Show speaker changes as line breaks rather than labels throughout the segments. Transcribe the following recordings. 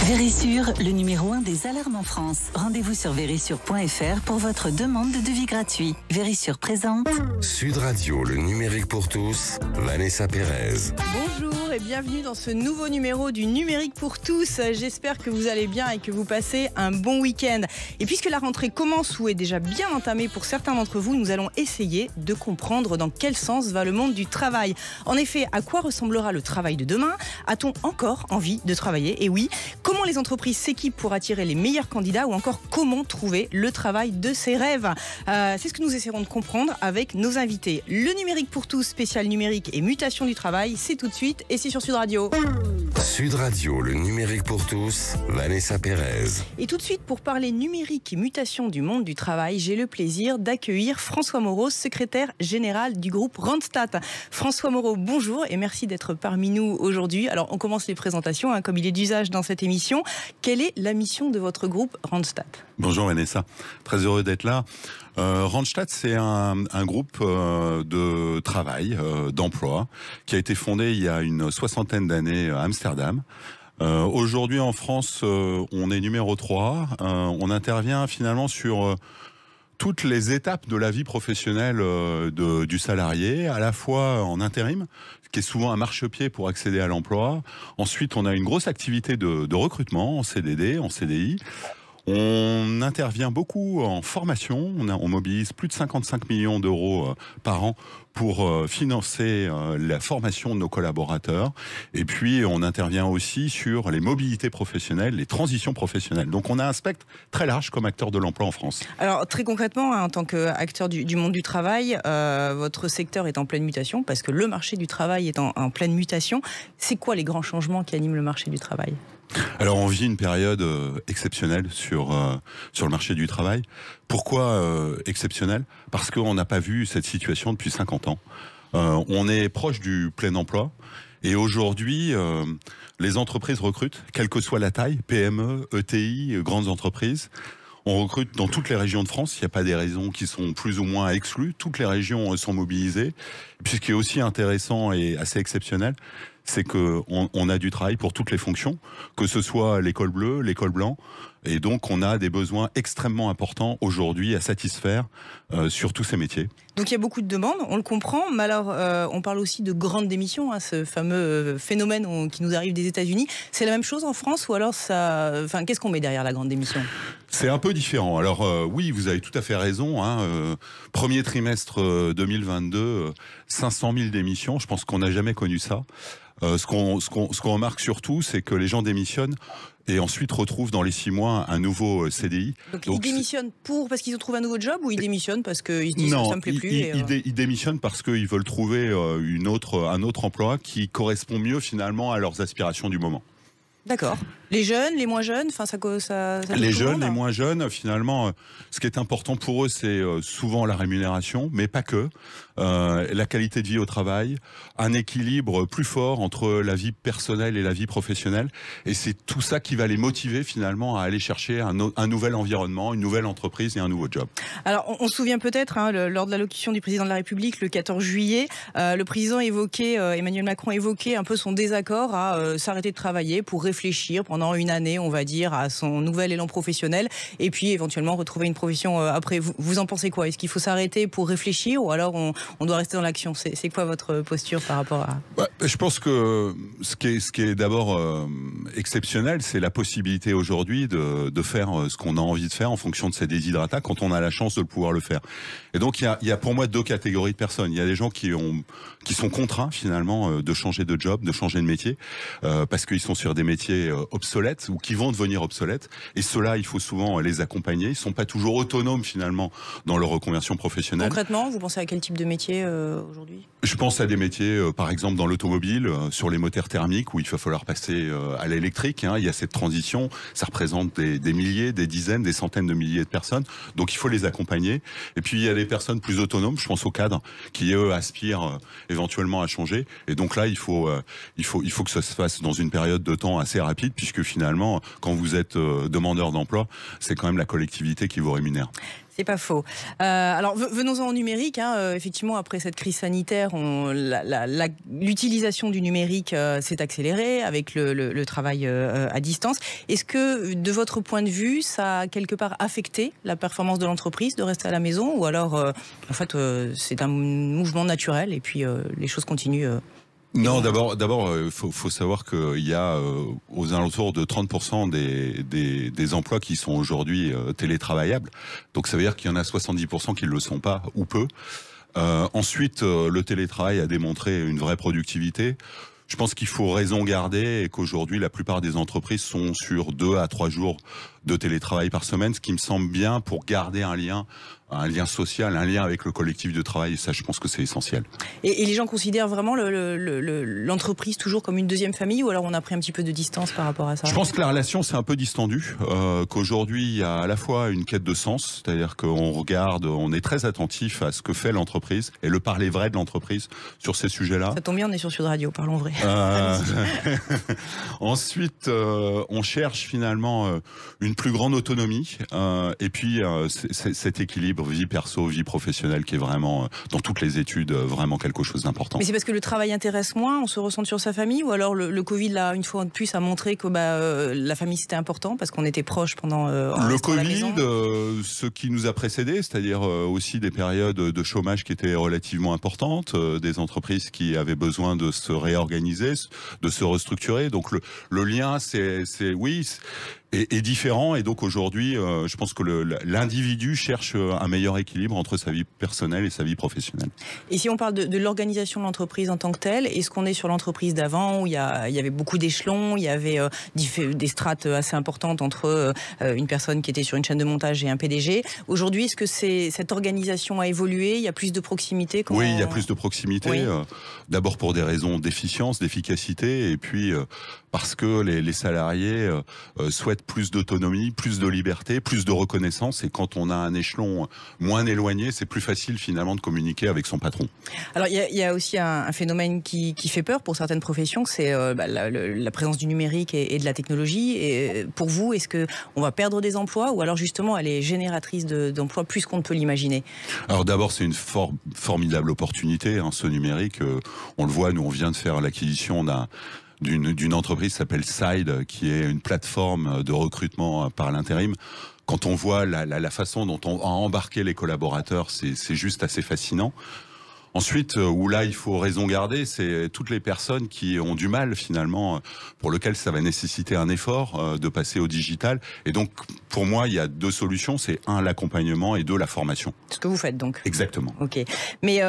Vérissure, le numéro 1 des alarmes en France. Rendez-vous sur vérissure.fr pour votre demande de devis gratuit. Vérissure présente
Sud Radio, le numérique pour tous, Vanessa Pérez.
Bonjour et bienvenue dans ce nouveau numéro du numérique pour tous. J'espère que vous allez bien et que vous passez un bon week-end. Et puisque la rentrée commence ou est déjà bien entamée pour certains d'entre vous, nous allons essayer de comprendre dans quel sens va le monde du travail. En effet, à quoi ressemblera le travail de demain? A-t-on encore envie de travailler? Et oui, comment les entreprises s'équipent pour attirer les meilleurs candidats ou encore comment trouver le travail de ses rêves? C'est ce que nous essaierons de comprendre avec nos invités. Le numérique pour tous, spécial numérique et mutation du travail, c'est tout de suite et c'est sur Sud Radio.
Sud Radio, le numérique pour tous, Vanessa Pérez.
Et tout de suite, pour parler numérique et mutation du monde du travail, j'ai le plaisir d'accueillir François Moreau, secrétaire général du groupe Randstad. François Moreau, bonjour et merci d'être parmi nous aujourd'hui. Alors, on commence les présentations, comme il est d'usage dans cette émission. Quelle est la mission de votre groupe Randstad?
Bonjour Vanessa, très heureux d'être là. Randstad, c'est un groupe de travail, d'emploi, qui a été fondé il y a une soixantaine d'années à Amsterdam. Aujourd'hui en France, on est numéro 3. On intervient finalement sur toutes les étapes de la vie professionnelle du salarié, à la fois en intérim, qui est souvent un marchepied pour accéder à l'emploi. Ensuite, on a une grosse activité de recrutement en CDD, en CDI. On intervient beaucoup en formation, on mobilise plus de 55 millions d'euros par an pour financer la formation de nos collaborateurs. Et puis, on intervient aussi sur les mobilités professionnelles, les transitions professionnelles. Donc, on a un spectre très large comme acteur de l'emploi en France.
Alors, très concrètement, en tant qu'acteur du monde du travail, votre secteur est en pleine mutation parce que le marché du travail est en pleine mutation. C'est quoi les grands changements qui animent le marché du travail ?
Alors, on vit une période exceptionnelle sur le marché du travail. Pourquoi exceptionnelle? Parce qu'on n'a pas vu cette situation depuis 50 ans. On est proche du plein emploi. Et aujourd'hui, les entreprises recrutent, quelle que soit la taille, PME, ETI, grandes entreprises. On recrute dans toutes les régions de France. Il n'y a pas des régions qui sont plus ou moins exclues. Toutes les régions sont mobilisées. Et puis, ce qui est aussi intéressant et assez exceptionnel, c'est qu'on a du travail pour toutes les fonctions, que ce soit l'école bleue, l'école blanc. Et donc, on a des besoins extrêmement importants aujourd'hui à satisfaire sur tous ces métiers.
Donc, il y a beaucoup de demandes, on le comprend. Mais alors, on parle aussi de grandes démissions, ce fameux phénomène qui nous arrive des États-Unis. C'est la même chose en France ou alors qu'est-ce qu'on met derrière la grande démission?
C'est un peu différent. Alors oui, vous avez tout à fait raison. Premier trimestre 2022, 500 000 démissions. Je pense qu'on n'a jamais connu ça. Ce qu'on remarque surtout, c'est que les gens démissionnent et ensuite retrouvent dans les 6 mois un nouveau CDI.
Donc ils démissionnent parce qu'ils ont trouvé un nouveau job ou ils démissionnent parce qu'ils se disent que ça me plaît plus?
Ils démissionnent parce qu'ils veulent trouver un autre emploi qui correspond mieux finalement à leurs aspirations du moment.
D'accord. Les jeunes, les moins jeunes, ça
les jeunes, les moins jeunes, finalement, ce qui est important pour eux, c'est souvent la rémunération, mais pas que. La qualité de vie au travail, un équilibre plus fort entre la vie personnelle et la vie professionnelle. Et c'est tout ça qui va les motiver finalement à aller chercher un nouvel environnement, une nouvelle entreprise et un nouveau job.
Alors, on se souvient peut-être, lors de l'allocution du président de la République le 14 juillet, le président Emmanuel Macron évoquait un peu son désaccord à s'arrêter de travailler pour réfléchir pendant une année, on va dire, à son nouvel élan professionnel et puis éventuellement retrouver une profession après. Vous en pensez quoi? Est-ce qu'il faut s'arrêter pour réfléchir ou alors on doit rester dans l'action? C'est quoi votre posture par rapport à...
Je pense que ce qui est d'abord exceptionnel, c'est la possibilité aujourd'hui de faire ce qu'on a envie de faire en fonction de ses desiderata quand on a la chance de pouvoir le faire. Et donc il y a pour moi 2 catégories de personnes. Il y a des gens qui sont contraints finalement de changer de job, de changer de métier parce qu'ils sont sur des métiers obsolètes ou qui vont devenir obsolètes. Et ceux-là, il faut souvent les accompagner. Ils sont pas toujours autonomes finalement dans leur reconversion professionnelle.
Concrètement, vous pensez à quel type de métier aujourd'hui?
Je pense à des métiers, par exemple dans l'automobile, sur les moteurs thermiques où il va falloir passer à l'électrique. Il y a cette transition, ça représente des milliers, des dizaines, des centaines de milliers de personnes. Donc il faut les accompagner. Et puis il y a des personnes plus autonomes, je pense aux cadres, qui eux aspirent éventuellement à changer. Et donc là, il faut que ça se fasse dans une période de temps assez rapide, puisque finalement, quand vous êtes demandeur d'emploi, c'est quand même la collectivité qui vous rémunère.
C'est pas faux. Alors venons-en au numérique. Effectivement, après cette crise sanitaire, l'utilisation du numérique s'est accélérée avec le travail à distance. Est-ce que, de votre point de vue, ça a quelque part affecté la performance de l'entreprise de rester à la maison, ou alors, en fait, c'est un mouvement naturel et puis les choses continuent
Non, d'abord, faut savoir qu'il y a aux alentours de 30% des emplois qui sont aujourd'hui télétravaillables. Donc ça veut dire qu'il y en a 70% qui ne le sont pas, ou peu. Ensuite, le télétravail a démontré une vraie productivité. Je pense qu'il faut raison garder et qu'aujourd'hui, la plupart des entreprises sont sur 2 à 3 jours de télétravail par semaine, ce qui me semble bien pour garder un lien social, un lien avec le collectif de travail. Et ça, je pense que c'est essentiel.
Et les gens considèrent vraiment l'entreprise toujours comme une deuxième famille, ou alors on a pris un petit peu de distance par rapport à ça?
Je pense que la relation s'est un peu distendue, qu'aujourd'hui, il y a à la fois une quête de sens, c'est-à-dire qu'on regarde, on est très attentif à ce que fait l'entreprise et le parler vrai de l'entreprise sur ces sujets-là.
Ça tombe bien, on est sur Sud Radio, parlons vrai.
Ensuite, on cherche finalement une plus grande autonomie et puis cet équilibre vie perso, vie professionnelle qui est vraiment, dans toutes les études, vraiment quelque chose d'important.
Mais c'est parce que le travail intéresse moins, on se ressent sur sa famille, ou alors le Covid, là, une fois de plus, a montré que la famille c'était important parce qu'on était proches pendant
le Covid, ce qui nous a précédé, c'est-à-dire aussi des périodes de chômage qui étaient relativement importantes, des entreprises qui avaient besoin de se réorganiser, de se restructurer. Donc le lien, est différent, et donc aujourd'hui, je pense que l'individu cherche un meilleur équilibre entre sa vie personnelle et sa vie professionnelle.
Et si on parle de l'organisation de l'entreprise en tant que telle, est-ce qu'on est sur l'entreprise d'avant où il y avait beaucoup d'échelons, il y avait des strates assez importantes entre une personne qui était sur une chaîne de montage et un PDG? Aujourd'hui, est-ce que cette organisation a évolué? Il y a plus de proximité?
Oui, il y a plus de proximité. Oui. D'abord pour des raisons d'efficience, d'efficacité, et puis parce que les salariés souhaitent plus d'autonomie, plus de liberté, plus de reconnaissance, et quand on a un échelon moins éloigné, c'est plus facile finalement de communiquer avec son patron.
Alors il y a aussi un phénomène qui fait peur pour certaines professions, c'est la présence du numérique et de la technologie. Et pour vous, est-ce qu'on va perdre des emplois, ou alors justement elle est génératrice d'emplois plus qu'on ne peut l'imaginer?
Alors d'abord, c'est une formidable opportunité, ce numérique. On le voit, nous on vient de faire l'acquisition d'une entreprise qui s'appelle Side, qui est une plateforme de recrutement par l'intérim. Quand on voit la façon dont on a embarqué les collaborateurs, c'est juste assez fascinant. Ensuite, où là il faut raison garder, c'est toutes les personnes qui ont du mal finalement, pour lesquelles ça va nécessiter un effort de passer au digital. Et donc pour moi, il y a 2 solutions, c'est 1, l'accompagnement, et 2, la formation.
Ce que vous faites donc.
Exactement.
Ok. Mais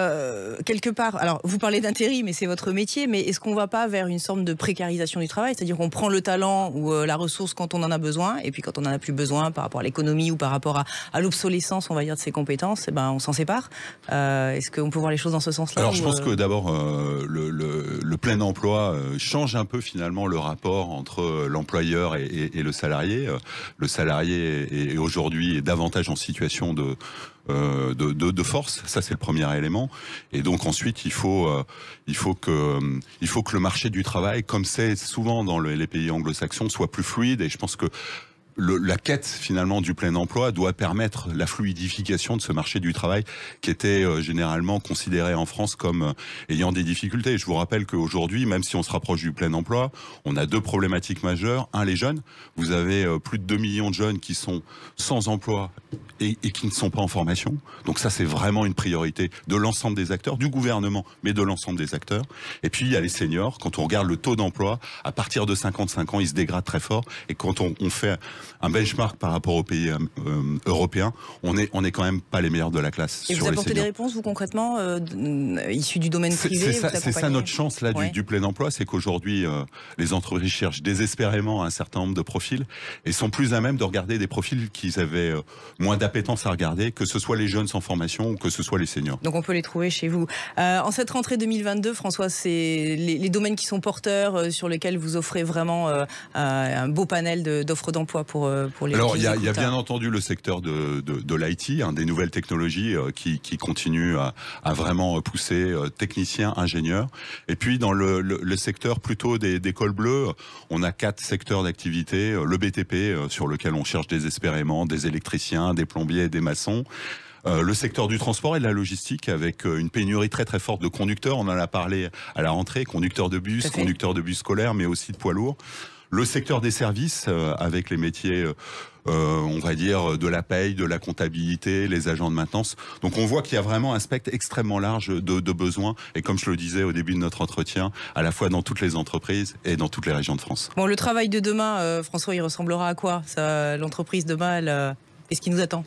quelque part, alors vous parlez d'intérim, mais c'est votre métier, mais est-ce qu'on ne va pas vers une sorte de précarisation du travail? C'est-à-dire qu'on prend le talent ou la ressource quand on en a besoin, et puis quand on n'en a plus besoin par rapport à l'économie ou par rapport à l'obsolescence, on va dire, de ses compétences, on s'en sépare. Est-ce qu'on peut voir les choses dans ce sens-là?
Alors je pense que d'abord le plein emploi change un peu finalement le rapport entre l'employeur et le salarié. Le salarié est aujourd'hui davantage en situation de force, ça c'est le premier élément. Et donc ensuite il faut que le marché du travail, comme c'est souvent dans les pays anglo-saxons, soit plus fluide. Et je pense que la quête finalement du plein emploi doit permettre la fluidification de ce marché du travail qui était généralement considéré en France comme ayant des difficultés. Je vous rappelle qu'aujourd'hui, même si on se rapproche du plein emploi, on a 2 problématiques majeures. 1, les jeunes. Vous avez plus de 2 millions de jeunes qui sont sans emploi et qui ne sont pas en formation. Donc ça, c'est vraiment une priorité de l'ensemble des acteurs, du gouvernement, mais de l'ensemble des acteurs. Et puis il y a les seniors. Quand on regarde le taux d'emploi, à partir de 55 ans, il se dégrade très fort. Et quand on fait un benchmark par rapport aux pays européens, on est quand même pas les meilleurs de la classe.
Et vous apportez des réponses, vous, concrètement, issues du domaine privé?
C'est ça notre chance là, du plein emploi, c'est qu'aujourd'hui les entreprises cherchent désespérément un certain nombre de profils et sont plus à même de regarder des profils qu'ils avaient moins d'appétence à regarder, que ce soit les jeunes sans formation ou que ce soit les seniors.
Donc on peut les trouver chez vous. En cette rentrée 2022, François, c'est les domaines qui sont porteurs, sur lesquels vous offrez vraiment un beau panel d'offres d'emploi pour pour les.
Alors il y a bien entendu le secteur de l'IT, des nouvelles technologies qui continue à vraiment pousser techniciens, ingénieurs. Et puis dans le secteur plutôt des cols bleus, on a 4 secteurs d'activité. Le BTP sur lequel on cherche désespérément des électriciens, des plombiers, des maçons. Le secteur du transport et de la logistique avec une pénurie très très forte de conducteurs. On en a parlé à la rentrée, conducteurs de bus scolaires, mais aussi de poids lourds. Le secteur des services avec les métiers, on va dire, de la paye, de la comptabilité, les agents de maintenance. Donc on voit qu'il y a vraiment un spectre extrêmement large de besoins. Et comme je le disais au début de notre entretien, à la fois dans toutes les entreprises et dans toutes les régions de France.
Bon, le travail de demain, François, il ressemblera à quoi? L'entreprise demain, qu'est-ce qui nous attend?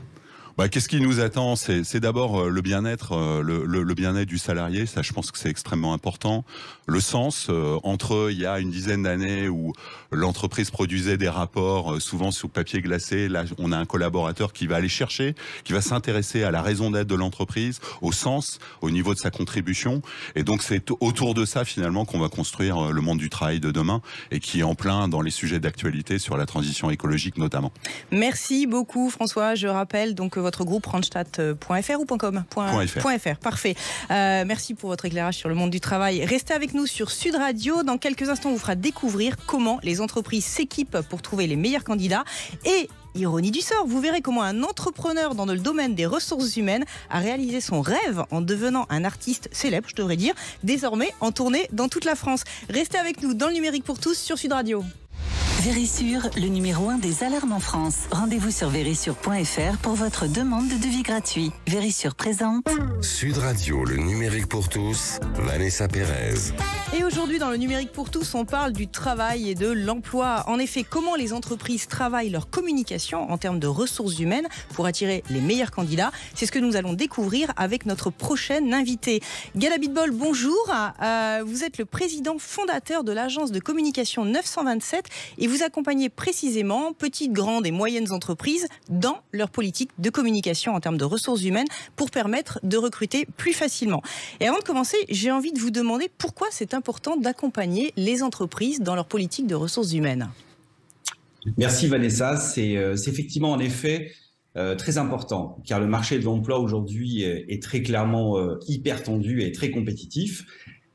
Qu'est-ce qui nous attend? C'est d'abord le bien-être, le bien-être du salarié. Ça, je pense que c'est extrêmement important. Le sens, il y a une dizaine d'années où l'entreprise produisait des rapports, souvent sous papier glacé. Là, on a un collaborateur qui va aller chercher, qui va s'intéresser à la raison d'être de l'entreprise, au sens, au niveau de sa contribution. Et donc, c'est autour de ça, finalement, qu'on va construire le monde du travail de demain et qui est en plein dans les sujets d'actualité sur la transition écologique, notamment.
Merci beaucoup, François. Je rappelle donc votre groupe randstad.fr ou .com .fr, parfait. Merci pour votre éclairage sur le monde du travail. Restez avec nous sur Sud Radio. Dans quelques instants, on vous fera découvrir comment les entreprises s'équipent pour trouver les meilleurs candidats. Et ironie du sort, vous verrez comment un entrepreneur dans le domaine des ressources humaines a réalisé son rêve en devenant un artiste célèbre, je devrais dire, désormais en tournée dans toute la France. Restez avec nous dans le numérique pour tous sur Sud Radio.
Vérissure, le numéro 1 des alarmes en France. Rendez-vous sur vérissure.fr pour votre demande de devis gratuit. Vérissure présente.
Sud Radio, le numérique pour tous, Vanessa Pérez.
Et aujourd'hui, dans le numérique pour tous, on parle du travail et de l'emploi. En effet, comment les entreprises travaillent leur communication en termes de ressources humaines pour attirer les meilleurs candidats. C'est ce que nous allons découvrir avec notre prochaine invitée. Gala Bitbol, bonjour. Vous êtes le président fondateur de l'agence de communication 927 et vous accompagnez précisément petites, grandes et moyennes entreprises dans leur politique de communication en termes de ressources humaines pour permettre de recruter plus facilement. Et avant de commencer, j'ai envie de vous demander pourquoi c'est important d'accompagner les entreprises dans leur politique de ressources humaines.
Merci Vanessa, c'est effectivement en effet très important car le marché de l'emploi aujourd'hui est très clairement hyper tendu et très compétitif.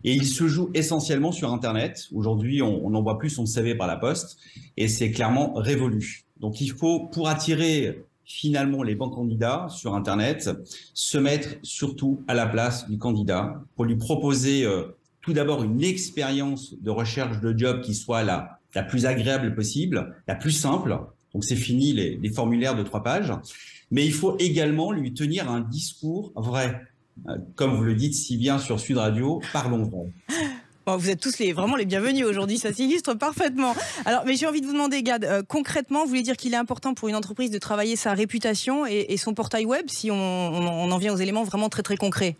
Et il se joue essentiellement sur Internet. Aujourd'hui, on n'envoie plus son CV par la poste et c'est clairement révolu. Donc, il faut, pour attirer finalement les bons candidats sur Internet, se mettre surtout à la place du candidat pour lui proposer tout d'abord une expérience de recherche de job qui soit la plus agréable possible, la plus simple. Donc, c'est fini les formulaires de 3 pages. Mais il faut également lui tenir un discours vrai. Comme vous le dites si bien sur Sud Radio, parlons vrai.
Bon, vous êtes tous vraiment les bienvenus aujourd'hui, ça s'illustre parfaitement. Alors, mais j'ai envie de vous demander, Gad, concrètement, vous voulez dire qu'il est important pour une entreprise de travailler sa réputation et son portail web, si on en vient aux éléments vraiment très très concrets?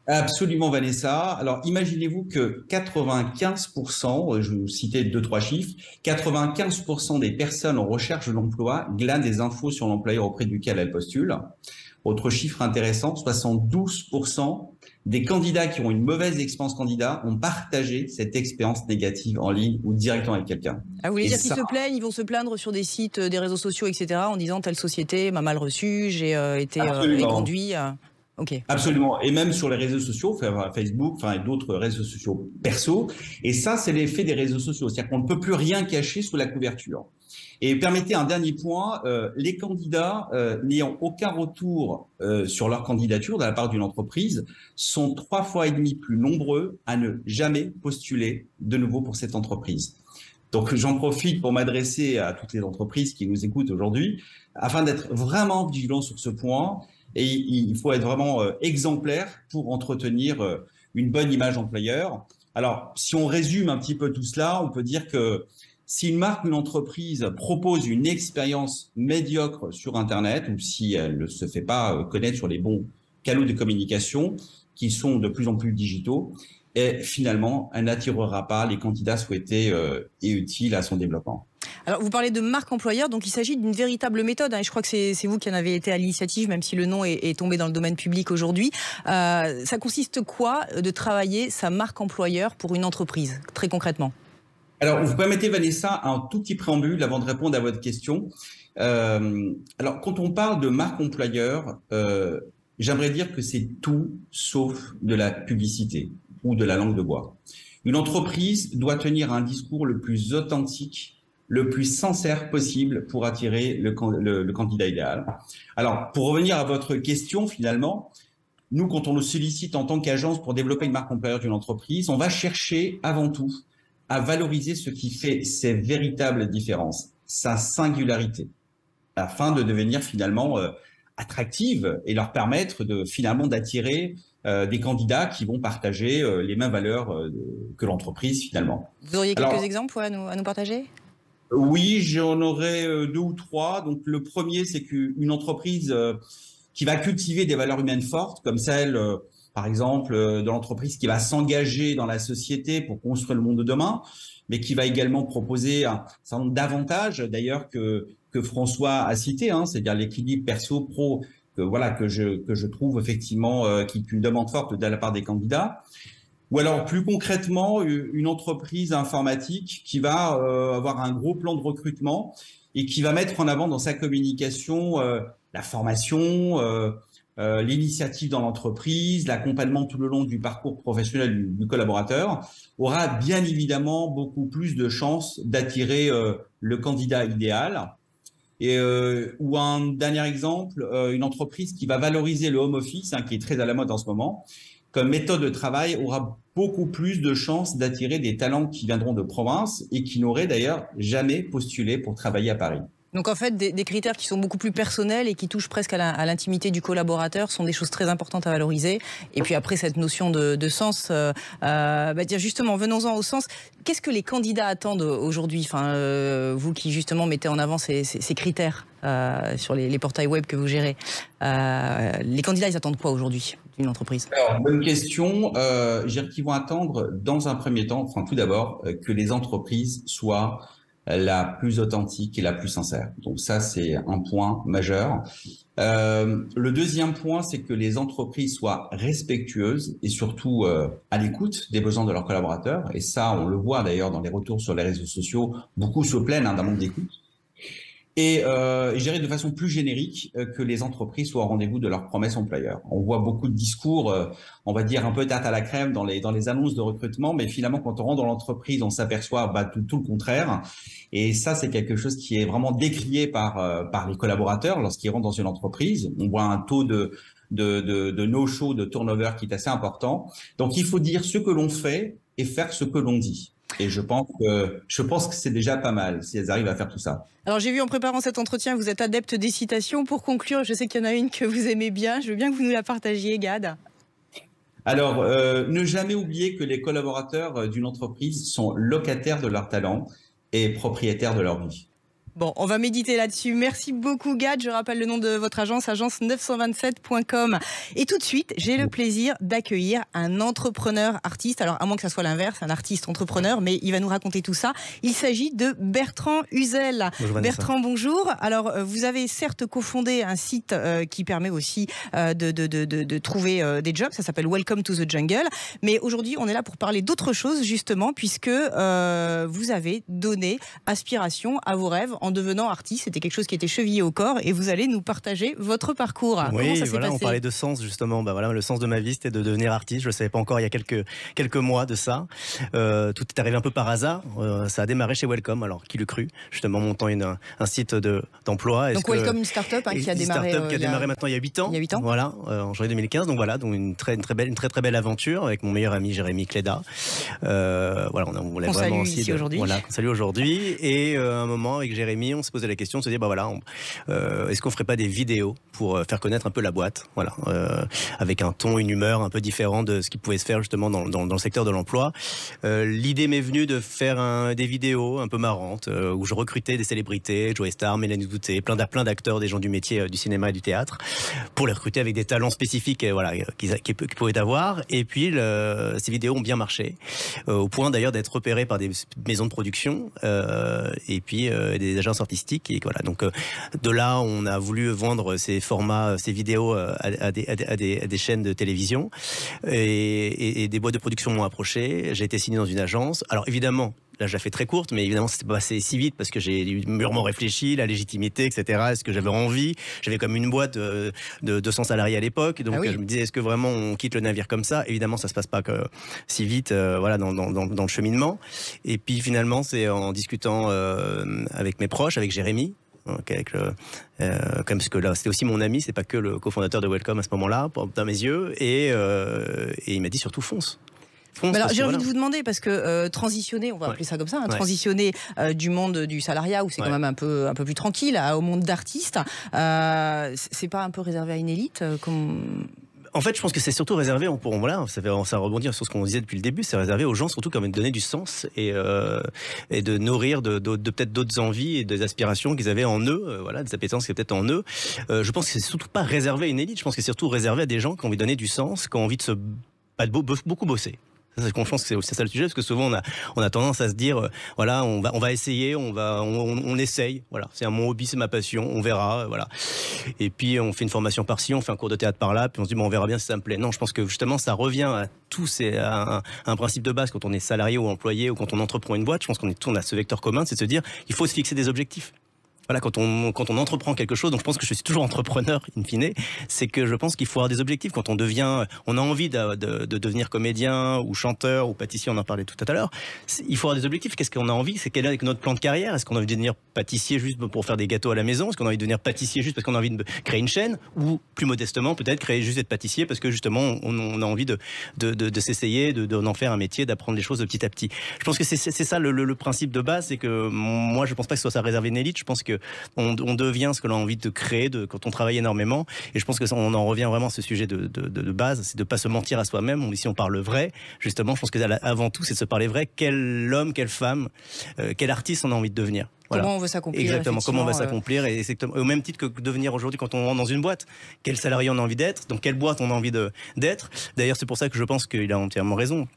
Absolument Vanessa. Alors imaginez-vous que 95%, je vais vous citer 2-3 chiffres, 95% des personnes en recherche de l'emploi glanent des infos sur l'employeur auprès duquel elles postulent. Autre chiffre intéressant, 72% des candidats qui ont une mauvaise expérience candidat ont partagé cette expérience négative en ligne ou directement avec quelqu'un.
Ah, vous voulez dire qu'ils se plaignent, ils vont se plaindre sur des sites, des réseaux sociaux, etc. en disant telle société m'a mal reçu, j'ai été éconduit. Okay.
Absolument. Et même sur les réseaux sociaux, Facebook, et d'autres réseaux sociaux perso. Et ça, c'est l'effet des réseaux sociaux. C'est-à-dire qu'on ne peut plus rien cacher sous la couverture. Et permettez un dernier point, les candidats n'ayant aucun retour sur leur candidature de la part d'une entreprise sont 3,5 fois plus nombreux à ne jamais postuler de nouveau pour cette entreprise. Donc j'en profite pour m'adresser à toutes les entreprises qui nous écoutent aujourd'hui afin d'être vraiment vigilants sur ce point. Et il faut être vraiment exemplaire pour entretenir une bonne image employeur. Alors, si on résume un petit peu tout cela, on peut dire que si une marque ou une entreprise propose une expérience médiocre sur Internet ou si elle ne se fait pas connaître sur les bons canaux de communication qui sont de plus en plus digitaux, et finalement, elle n'attirera pas les candidats souhaités et utiles à son développement.
Alors, vous parlez de marque employeur, donc il s'agit d'une véritable méthode. Et je crois que c'est vous qui en avez été à l'initiative, même si le nom est tombé dans le domaine public aujourd'hui. Ça consiste quoi de travailler sa marque employeur pour une entreprise, très concrètement ?
Alors, vous permettez, Vanessa, un tout petit préambule avant de répondre à votre question. Alors, quand on parle de marque employeur, j'aimerais dire que c'est tout sauf de la publicité ou de la langue de bois. Une entreprise doit tenir un discours le plus authentique, le plus sincère possible pour attirer le candidat idéal. Alors, pour revenir à votre question, finalement, nous, quand on nous sollicite en tant qu'agence pour développer une marque employeur d'une entreprise, on va chercher avant tout à valoriser ce qui fait ses véritables différences, sa singularité, afin de devenir finalement attractive et leur permettre finalement d'attirer des candidats qui vont partager les mêmes valeurs que l'entreprise finalement.
Vous auriez quelques exemples à nous partager ?
Oui, j'en aurais 2 ou 3. Donc le premier, c'est qu'une entreprise qui va cultiver des valeurs humaines fortes, comme celle par exemple, de l'entreprise qui va s'engager dans la société pour construire le monde de demain, mais qui va également proposer un certain nombre d'avantages, d'ailleurs, que François a cité, hein, c'est-à-dire l'équilibre perso-pro, que je trouve effectivement qui est une demande forte de la part des candidats. Ou alors, plus concrètement, une entreprise informatique qui va avoir un gros plan de recrutement et qui va mettre en avant dans sa communication la formation, l'initiative dans l'entreprise, l'accompagnement tout le long du parcours professionnel du collaborateur, aura bien évidemment beaucoup plus de chances d'attirer le candidat idéal. Ou un dernier exemple, une entreprise qui va valoriser le home office, qui est très à la mode en ce moment, comme méthode de travail, aura beaucoup plus de chances d'attirer des talents qui viendront de province et qui n'auraient d'ailleurs jamais postulé pour travailler à Paris.
Donc en fait, des critères qui sont beaucoup plus personnels et qui touchent presque à l'intimité du collaborateur sont des choses très importantes à valoriser. Et puis après, cette notion de sens, justement, venons-en au sens. Qu'est-ce que les candidats attendent aujourd'hui, vous qui justement mettez en avant ces critères sur les portails web que vous gérez, les candidats, ils attendent quoi aujourd'hui d'une entreprise ?
Alors, bonne question. Je dirais qu'ils vont attendre, dans un premier temps, tout d'abord, que les entreprises soient la plus authentique et la plus sincère. Donc ça, c'est un point majeur. Le deuxième point, c'est que les entreprises soient respectueuses et surtout à l'écoute des besoins de leurs collaborateurs. Et ça, on le voit d'ailleurs dans les retours sur les réseaux sociaux. Beaucoup se plaignent d'un manque d'écoute. Et je dirais de façon plus générique que les entreprises soient au rendez-vous de leurs promesses employeurs. On voit beaucoup de discours, on va dire un peu tarte à la crème dans les annonces de recrutement, mais finalement quand on rentre dans l'entreprise, on s'aperçoit tout le contraire. Et ça, c'est quelque chose qui est vraiment décrié par les collaborateurs lorsqu'ils rentrent dans une entreprise. On voit un taux de no-show, de turnover qui est assez important. Donc il faut dire ce que l'on fait et faire ce que l'on dit. Et je pense que c'est déjà pas mal si elles arrivent à faire tout ça.
Alors j'ai vu en préparant cet entretien, vous êtes adepte des citations. Pour conclure, je sais qu'il y en a une que vous aimez bien. Je veux bien que vous nous la partagiez, Gad.
Alors, ne jamais oublier que les collaborateurs d'une entreprise sont locataires de leur talent et propriétaires de leur vie.
Bon, on va méditer là-dessus. Merci beaucoup, Gad. Je rappelle le nom de votre agence, agence927.com. Et tout de suite, j'ai le plaisir d'accueillir un entrepreneur artiste. Alors, à moins que ça soit l'inverse, un artiste entrepreneur, mais il va nous raconter tout ça. Il s'agit de Bertrand Huzel.
Bonjour,
Bertrand, bonjour. Alors, vous avez certes cofondé un site qui permet aussi de trouver des jobs. Ça s'appelle Welcome to the Jungle. Mais aujourd'hui, on est là pour parler d'autre chose, justement, puisque vous avez donné aspiration à vos rêves en devenant artiste. C'était quelque chose qui était chevillé au corps et vous allez nous partager votre parcours.
Oui,
comment ça s'est passé ?
On parlait de sens justement. Le sens de ma vie, c'était de devenir artiste. Je ne le savais pas encore il y a quelques mois de ça. Tout est arrivé un peu par hasard. Ça a démarré chez Welcome, alors qui l'eût cru, justement montant un site d'emploi.
Donc Welcome, une start-up qui a démarré.
Une start-up qui a démarré maintenant il y a 8 ans.
Il y a 8 ans.
Voilà, en janvier 2015. Donc voilà, une très belle aventure avec mon meilleur ami Jérémy Cléda. On l'a vraiment
ici aujourd'hui.
Voilà, qu'on salue aujourd'hui. Et à un moment avec Jérémy, on se posait la question, on se dit est-ce qu'on ferait pas des vidéos pour faire connaître un peu la boîte, avec un ton, une humeur un peu différent de ce qui pouvait se faire justement dans le secteur de l'emploi. L'idée m'est venue de faire des vidéos un peu marrantes où je recrutais des célébrités, Joey Star, Mélanie Douté, plein d'acteurs, des gens du métier du cinéma et du théâtre, pour les recruter avec des talents spécifiques qu'ils pouvaient avoir. Et puis ces vidéos ont bien marché, au point d'ailleurs d'être repérées par des maisons de production et puis des agences artistiques. Et voilà, donc de là, on a voulu vendre ces formats, ces vidéos à des chaînes de télévision et des boîtes de production m'ont approché. J'ai été signé dans une agence. Alors évidemment, Là, je la fais très courte, mais évidemment, c'était pas passé si vite parce que j'ai mûrement réfléchi, la légitimité, etc. Est-ce que j'avais envie? J'avais comme une boîte de 200 salariés à l'époque, donc je me disais, est-ce que vraiment on quitte le navire comme ça? Évidemment, ça se passe pas si vite, voilà, dans le cheminement. Et puis finalement, c'est en discutant avec mes proches, avec Jérémy. Comme ce que là, c'était aussi mon ami, c'est pas que le cofondateur de Welcome à ce moment-là, dans mes yeux, et il m'a dit surtout fonce.
Alors, j'ai envie de vous demander, parce que transitionner, on va appeler ça comme ça, transitionner du monde du salariat où c'est quand même un peu plus tranquille au monde d'artistes, c'est pas un peu réservé à une élite
En fait, je pense que c'est surtout réservé, ça rebondit sur ce qu'on disait depuis le début, c'est réservé aux gens surtout comme de donner du sens et de nourrir de peut-être d'autres envies et des aspirations qu'ils avaient en eux, des appétences qui étaient peut-être en eux. Je pense que c'est surtout pas réservé à une élite, je pense que c'est surtout réservé à des gens qui ont envie de donner du sens, qui ont envie de beaucoup bosser. Je pense que c'est ça le sujet, parce que souvent on a tendance à se dire voilà, on va essayer, on essaye, voilà, c'est mon hobby, c'est ma passion, on verra, voilà. Et puis on fait une formation par-ci, on fait un cours de théâtre par-là, puis on se dit bon, on verra bien si ça me plaît. Non, je pense que justement ça revient à un principe de base quand on est salarié ou employé ou quand on entreprend une boîte. Je pense qu'on a ce vecteur commun, c'est de se dire il faut se fixer des objectifs. Voilà, quand on entreprend quelque chose, donc je pense que je suis toujours entrepreneur, in fine, c'est que je pense qu'il faut avoir des objectifs. Quand on a envie de devenir comédien ou chanteur ou pâtissier, on en parlait tout à l'heure, il faut avoir des objectifs. Qu'est-ce qu'on a envie? C'est quel est notre plan de carrière? Est-ce qu'on a envie de devenir pâtissier juste pour faire des gâteaux à la maison? Est-ce qu'on a envie de devenir pâtissier juste parce qu'on a envie de créer une chaîne? Ou plus modestement, peut-être créer juste être pâtissier parce que justement, on a envie de s'essayer, d'en faire un métier, d'apprendre les choses de petit à petit. Je pense que c'est ça le principe de base, c'est que moi, je pense pas que ce soit ça réservé à une élite. Je pense que on devient ce que l'on a envie de créer quand on travaille énormément, et je pense que on en revient vraiment à ce sujet de base, c'est de pas se mentir à soi-même. Ici on parle vrai, justement, je pense que avant tout c'est de se parler vrai. Quel homme, quelle femme, quel artiste on a envie de devenir. Voilà.
Comment on veut s'accomplir.
Exactement, comment on va s'accomplir, et c'est au même titre que devenir aujourd'hui quand on rentre dans une boîte. Quel salarié on a envie d'être, dans quelle boîte on a envie d'être. D'ailleurs c'est pour ça que je pense qu'il a entièrement raison,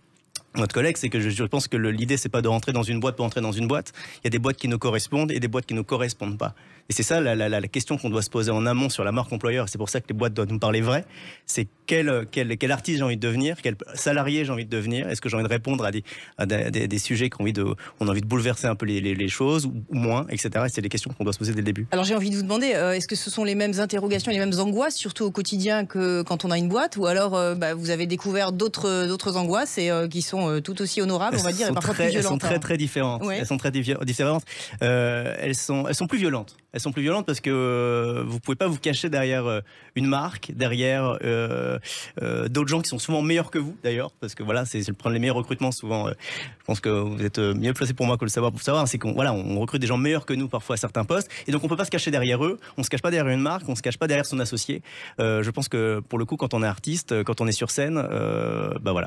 notre collègue, c'est que je pense que l'idée c'est pas de rentrer dans une boîte pour entrer dans une boîte. Il y a des boîtes qui nous correspondent et des boîtes qui nous correspondent pas. Et c'est ça la question qu'on doit se poser en amont sur la marque employeur. C'est pour ça que les boîtes doivent nous parler vrai. C'est quel artiste j'ai envie de devenir, quel salarié j'ai envie de devenir. Est-ce que j'ai envie de répondre à des sujets qu'on a envie de bouleverser un peu les choses ou moins, etc. Et c'est des questions qu'on doit se poser dès le début.
Alors j'ai envie de vous demander, est-ce que ce sont les mêmes interrogations, les mêmes angoisses, surtout au quotidien, que quand on a une boîte, ou alors vous avez découvert d'autres angoisses qui sont tout aussi honorables, on va dire, et parfois plus violentes.
Elles sont très très différentes. Ouais. Elles sont très différentes. Elles sont plus violentes. Elles sont plus violentes parce que vous pouvez pas vous cacher derrière une marque, derrière d'autres gens qui sont souvent meilleurs que vous d'ailleurs, parce que voilà, c'est le problème des meilleurs recrutements souvent. Je pense que vous êtes mieux placé pour moi que le savoir pour savoir, c'est qu'on recrute des gens meilleurs que nous parfois à certains postes, et donc on peut pas se cacher derrière eux. On se cache pas derrière une marque, on se cache pas derrière son associé. Je pense que pour le coup, quand on est artiste, quand on est sur scène,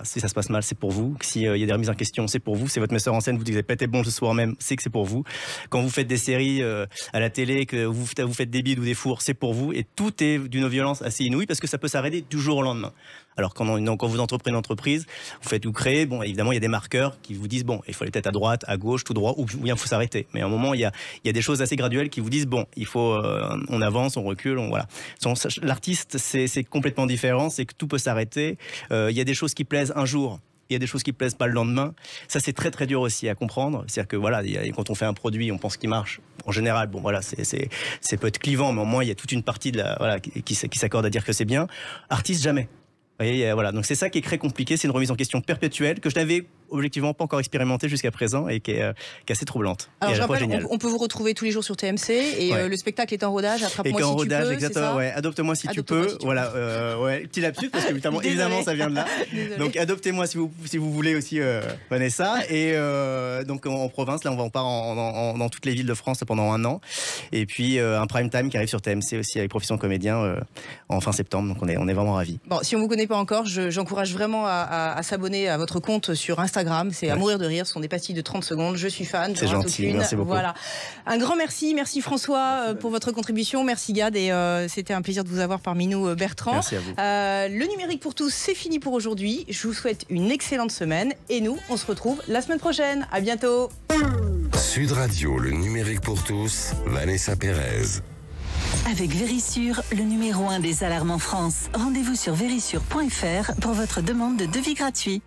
si ça se passe mal, c'est pour vous. S'il y a des remises en question, c'est pour vous. C'est votre metteur en scène, vous dites que vous n'avez pas été bon ce soir même, c'est que c'est pour vous. Quand vous faites des séries à la télé, que vous faites des bides ou des fours, c'est pour vous, et tout est d'une violence assez inouïe parce que ça peut s'arrêter du jour au lendemain. Alors quand vous entreprenez une entreprise, vous créez, évidemment il y a des marqueurs qui vous disent il faut aller peut-être à droite, à gauche, tout droit, ou bien il faut s'arrêter. Mais à un moment il y a des choses assez graduelles qui vous disent il faut on avance, on recule, voilà. L'artiste c'est complètement différent, c'est que tout peut s'arrêter. Il y a des choses qui plaisent un jour. Il y a des choses qui ne plaisent pas le lendemain. Ça, c'est très très dur aussi à comprendre. C'est-à-dire que quand on fait un produit, on pense qu'il marche. En général, c'est peut être clivant, mais au moins il y a toute une partie qui s'accorde à dire que c'est bien. Artiste, jamais. Vous voyez, voilà. Donc c'est ça qui est très compliqué. C'est une remise en question perpétuelle que je n'avais objectivement pas encore expérimentée jusqu'à présent et qui est assez troublette.
Alors je rappelle, on peut vous retrouver tous les jours sur TMC et le spectacle est en rodage. Attrape-moi si tu peux.
Exactement. Adopte-moi si tu peux. Voilà. Petit lapsus parce que évidemment ça vient de là. Donc adoptez-moi si vous voulez aussi, Vanessa. Et donc en province, là on part dans toutes les villes de France pendant 1 an. Et puis un prime time qui arrive sur TMC aussi avec Profession Comédien en fin septembre. Donc on est vraiment ravis.
Bon, si on vous connaît pas encore, j'encourage vraiment à s'abonner à votre compte sur Instagram. C'est à mourir de rire. Ce sont des pastilles de 30 secondes. Je suis fan.
C'est gentil. Merci beaucoup.
Voilà. Un grand merci. Merci François pour votre contribution. Merci Gad. Et c'était un plaisir de vous avoir parmi nous, Bertrand.
Merci à vous.
Le numérique pour tous, c'est fini pour aujourd'hui. Je vous souhaite une excellente semaine. Et nous, on se retrouve la semaine prochaine. À bientôt.
Sud Radio, le numérique pour tous, Vanessa Pérez.
Avec Vérissure, le numéro 1 des alarmes en France. Rendez-vous sur vérissure.fr pour votre demande de devis gratuit.